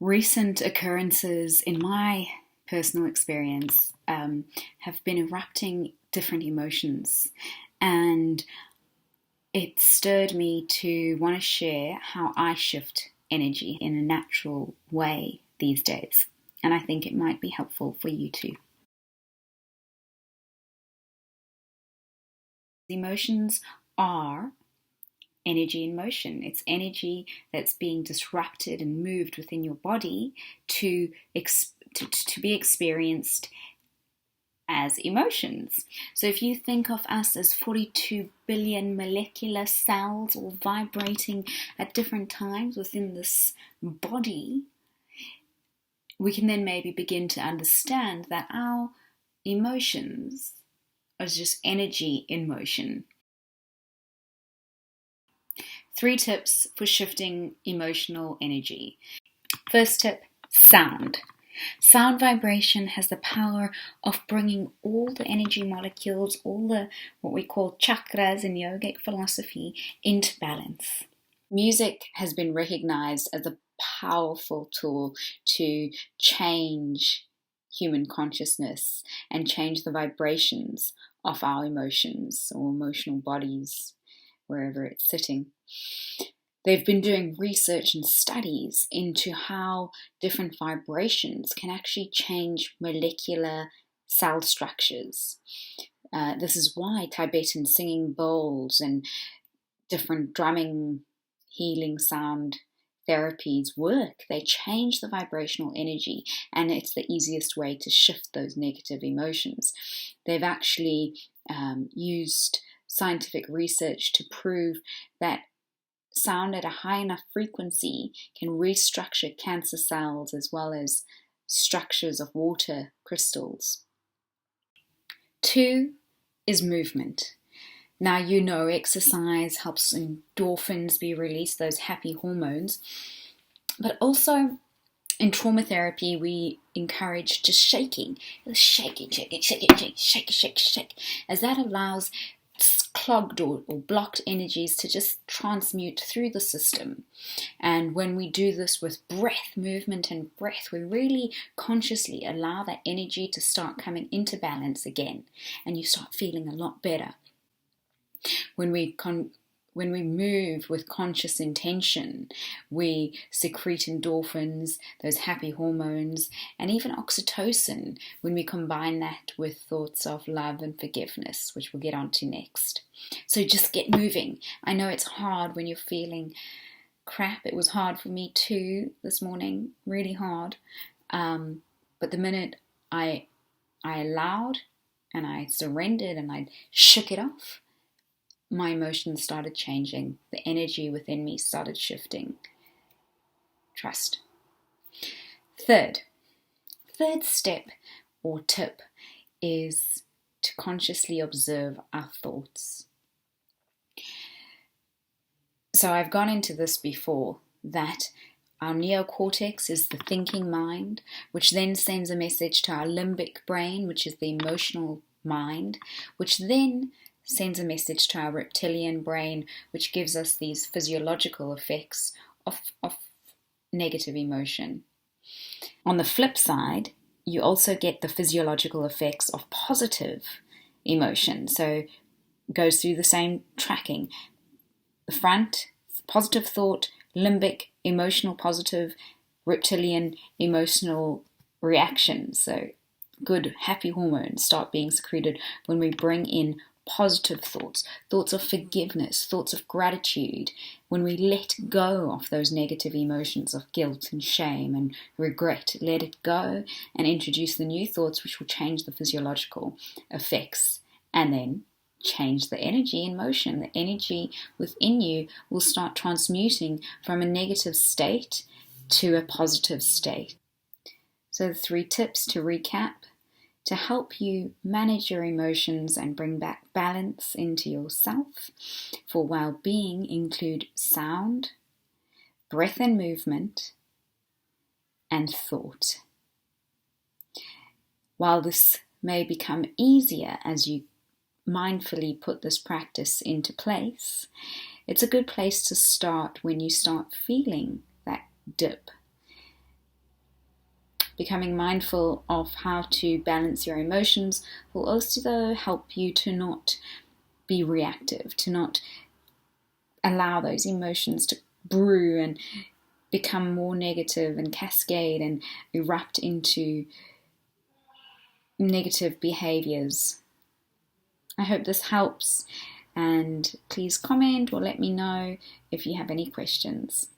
Recent occurrences in my personal experience have been erupting different emotions, and it stirred me to want to share how I shift energy in a natural way these days. And I think it might be helpful for you too. Emotions are energy in motion. It's energy that's being disrupted and moved within your body to be experienced as emotions. So if you think of us as 42 billion molecular cells all vibrating at different times within this body, we can then maybe begin to understand that our emotions are just energy in motion. 3 tips for shifting emotional energy. First tip, sound. Sound vibration has the power of bringing all the energy molecules, all the what we call chakras in yogic philosophy, into balance. Music has been recognized as a powerful tool to change human consciousness and change the vibrations of our emotions or emotional bodies, wherever it's sitting. They've been doing research and studies into how different vibrations can actually change molecular cell structures. This is why Tibetan singing bowls and different drumming, healing sound therapies work. They change the vibrational energy, and it's the easiest way to shift those negative emotions. They've actually used scientific research to prove that sound at a high enough frequency can restructure cancer cells as well as structures of water crystals. 2 is movement. Now you know exercise helps endorphins be released, those happy hormones, but also in trauma therapy we encourage just shaking, shake, as that allows clogged or blocked energies to just transmute through the system. And when we do this with breath, movement and breath, we really consciously allow that energy to start coming into balance again, and you start feeling a lot better. When we move with conscious intention, we secrete endorphins, those happy hormones, and even oxytocin when we combine that with thoughts of love and forgiveness, which we'll get onto next. So just get moving. I know it's hard when you're feeling crap. It was hard for me too this morning, really hard. But the minute I allowed and I surrendered and I shook it off, my emotions started changing. The energy within me started shifting. Trust. Third step or tip is to consciously observe our thoughts. So I've gone into this before, that our neocortex is the thinking mind, which then sends a message to our limbic brain, which is the emotional mind, which then sends a message to our reptilian brain, which gives us these physiological effects of negative emotion. On the flip side, you also get the physiological effects of positive emotion. So it goes through the same tracking. The front, positive thought, limbic, emotional positive, reptilian, emotional reaction. So good, happy hormones start being secreted when we bring in positive thoughts, thoughts of forgiveness, thoughts of gratitude, when we let go of those negative emotions of guilt and shame and regret, let it go and introduce the new thoughts which will change the physiological effects and then change the energy in motion. The energy within you will start transmuting from a negative state to a positive state. So the 3 tips to recap to help you manage your emotions and bring back balance into yourself for well-being include sound, breath and movement, and thought. While this may become easier as you mindfully put this practice into place, it's a good place to start when you start feeling that dip. becoming mindful of how to balance your emotions will also help you to not be reactive, to not allow those emotions to brew and become more negative and cascade and erupt into negative behaviors. I hope this helps, and please comment or let me know if you have any questions.